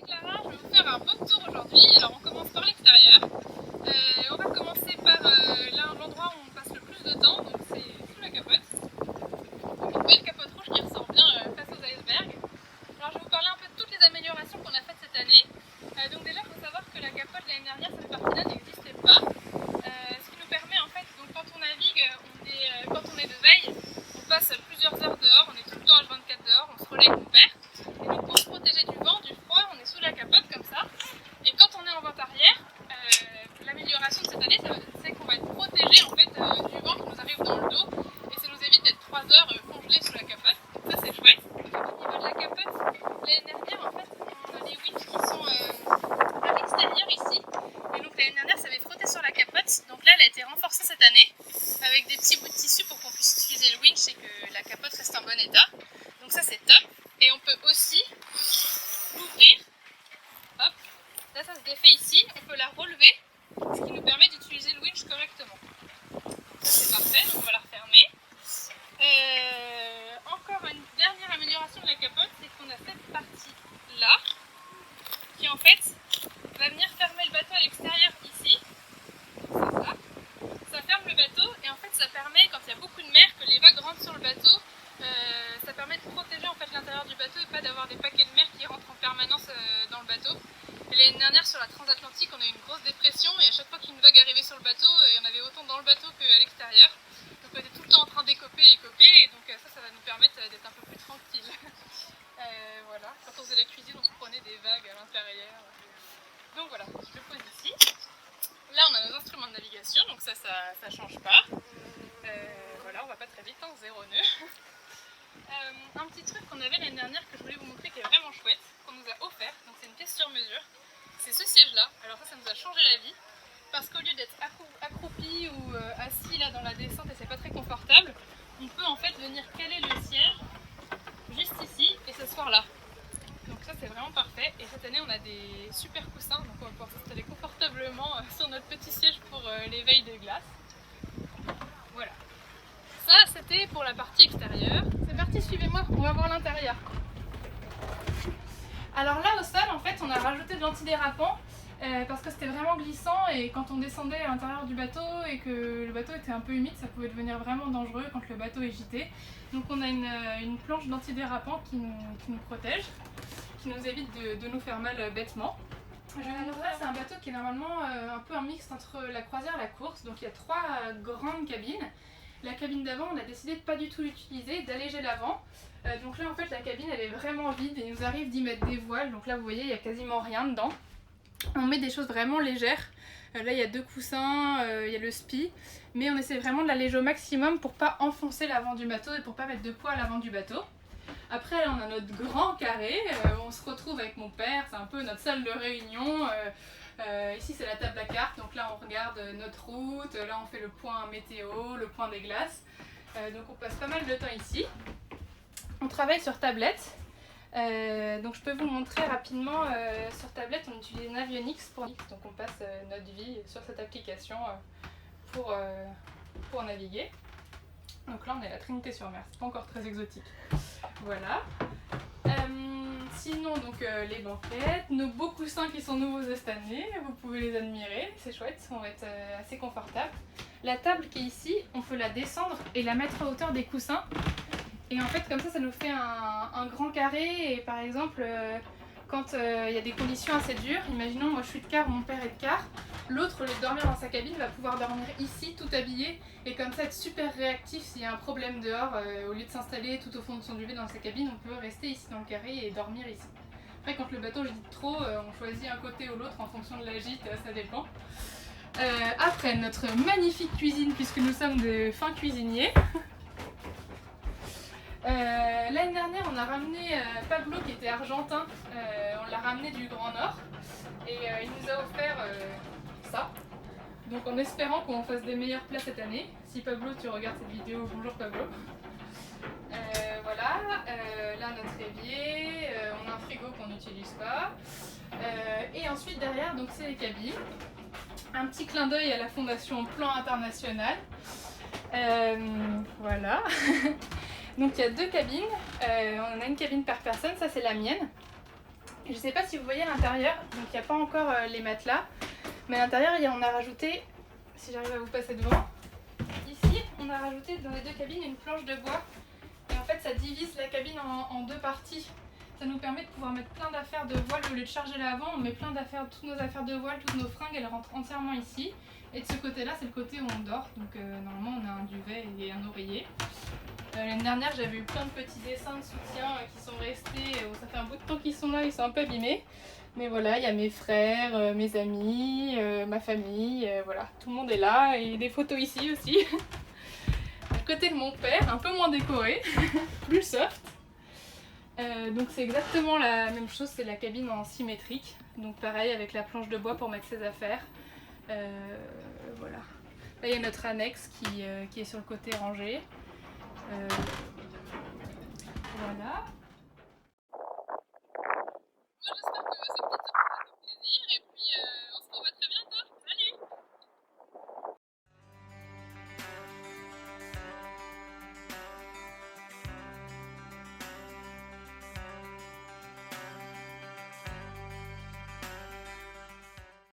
Clara, je vais vous faire un beau tour aujourd'hui. Alors on commence par l'extérieur. On va commencer par l'endroit où on passe le plus de temps, donc c'est sous la capote. Donc une belle capote rouge qui ressort bien face aux icebergs. Alors je vais vous parler un peu de toutes les améliorations qu'on a faites cette année. Donc déjà il faut savoir que la capote l'année dernière, cette partie-là n'existait pas. Ce qui nous permet en fait, donc quand on navigue, quand on est de veille, on passe plusieurs heures dehors, on est tout le temps H24 dehors, on se relaie avec mon père. Et donc pour se protéger du vent, du froid, on est sous la capote comme ça. Et quand on est en vente arrière, l'amélioration de cette année, c'est qu'on va être protégé en fait du vent qui nous arrive dans le dos. Et ça nous évite d'être 3 heures congelés sous la capote. Donc ça c'est chouette. Donc, au niveau de la capote, l'année dernière en fait, on a les winches qui sont à l'extérieur ici. Et donc l'année dernière ça avait frotté sur la capote. Donc là elle a été renforcée cette année avec des petits bouts de tissu pour qu'on puisse utiliser le winch et que la capote reste en bon état. Donc ça c'est top. Et on peut aussi l'ouvrir. Hop, là ça se défait ici, on peut la relever, ce qui nous permet d'utiliser le winch correctement. Ça c'est parfait, donc on va la refermer. Encore une dernière amélioration de la capote, c'est qu'on a cette partie là, qui en fait va venir fermer le bateau à l'extérieur ici. C'est ça. Ça ferme le bateau et en fait ça permet, quand il y a beaucoup de mer, que les vagues rentrent sur le bateau. Ça permet de protéger en fait l'intérieur du bateau et pas d'avoir des paquets de mer qui rentrent en permanence dans le bateau. Et l'année dernière sur la transatlantique on a eu une grosse dépression et à chaque fois qu'une vague arrivait sur le bateau, il y en avait autant dans le bateau qu'à l'extérieur. Donc on était tout le temps en train d'écoper et donc ça va nous permettre d'être un peu plus tranquille. Voilà, quand on faisait la cuisine on se prenait des vagues à l'intérieur. Donc voilà, je le pose ici. Là on a nos instruments de navigation, donc ça change pas. Voilà, on va pas très vite, hein, 0 nœud. Un petit truc qu'on avait l'année dernière que je voulais vous montrer qui est vraiment chouette, qu'on nous a offert, donc c'est une pièce sur mesure, c'est ce siège là. Alors ça nous a changé la vie parce qu'au lieu d'être accroupi ou assis là dans la descente et c'est pas très confortable, on peut en fait venir caler le siège juste ici et s'asseoir là. Donc ça c'est vraiment parfait et cette année on a des super coussins donc on va pouvoir s'installer confortablement sur notre petit siège pour les veilles de glace. Voilà. Ça c'était pour la partie extérieure. C'est parti, suivez-moi, on va voir l'intérieur. Alors là au sol en fait on a rajouté de l'antidérapant parce que c'était vraiment glissant et quand on descendait à l'intérieur du bateau et que le bateau était un peu humide ça pouvait devenir vraiment dangereux quand le bateau est gîté. Donc on a une planche d'antidérapant qui nous protège, qui nous évite de nous faire mal bêtement. Alors là c'est un bateau qui est normalement un peu un mixte entre la croisière et la course, donc il y a 3 grandes cabines. La cabine d'avant, on a décidé de pas du tout l'utiliser, d'alléger l'avant. Donc là en fait la cabine elle est vraiment vide et il nous arrive d'y mettre des voiles. Donc là vous voyez il n'y a quasiment rien dedans. On met des choses vraiment légères. Là il y a 2 coussins, il y a le spi. Mais on essaie vraiment de l'alléger au maximum pour pas enfoncer l'avant du bateau et pour pas mettre de poids à l'avant du bateau. Après là, on a notre grand carré, on se retrouve avec mon père, c'est un peu notre salle de réunion. Ici c'est la table à cartes, donc là on regarde notre route, là on fait le point météo, le point des glaces. Donc on passe pas mal de temps ici. On travaille sur tablette, donc je peux vous montrer rapidement. Sur tablette on utilise Navionics donc on passe notre vie sur cette application pour naviguer. Donc là on est à la Trinité-sur-Mer, c'est pas encore très exotique. Voilà. Sinon donc les banquettes, nos beaux coussins qui sont nouveaux de cette année, vous pouvez les admirer, c'est chouette, on va être assez confortable. La table qui est ici, on peut la descendre et la mettre à hauteur des coussins. Et en fait comme ça nous fait un grand carré et par exemple quand il y a des conditions assez dures, imaginons moi je suis de quart, mon père est de quart, l'autre au lieu de dormir dans sa cabine va pouvoir dormir ici tout habillé et comme ça être super réactif s'il y a un problème dehors, au lieu de s'installer tout au fond de son duvet dans sa cabine, on peut rester ici dans le carré et dormir ici. Après quand le bateau gîte trop, on choisit un côté ou l'autre en fonction de la gîte, ça dépend. Après notre magnifique cuisine puisque nous sommes des fins cuisiniers. L'année dernière on a ramené Pablo qui était argentin, on l'a ramené du Grand Nord et il nous a offert ça. Donc en espérant qu'on fasse des meilleurs plats cette année. Si Pablo tu regardes cette vidéo, bonjour Pablo. Voilà, là notre évier, on a un frigo qu'on n'utilise pas. Et ensuite derrière donc c'est les cabines. Un petit clin d'œil à la fondation Plan International. Voilà. Donc il y a 2 cabines, on a une cabine par personne, ça c'est la mienne. Je ne sais pas si vous voyez à l'intérieur, donc il n'y a pas encore les matelas, mais à l'intérieur on a rajouté, si j'arrive à vous passer devant, ici on a rajouté dans les deux cabines une planche de bois. Et en fait ça divise la cabine en deux parties. Ça nous permet de pouvoir mettre plein d'affaires de voile. Au lieu de charger là avant, on met plein d'affaires, toutes nos affaires de voile, toutes nos fringues, elles rentrent entièrement ici. Et de ce côté-là, c'est le côté où on dort. Donc normalement, on a un duvet et un oreiller. L'année dernière, j'avais eu plein de petits dessins de soutien qui sont restés. Ça fait un bout de temps qu'ils sont là, ils sont un peu abîmés. Mais voilà, il y a mes frères, mes amis, ma famille, voilà, tout le monde est là. Et des photos ici aussi. À côté de mon père, un peu moins décoré, plus soft. Donc c'est exactement la même chose, c'est la cabine en symétrique. Donc pareil avec la planche de bois pour mettre ses affaires. Voilà. Là il y a notre annexe qui est sur le côté rangé. Voilà.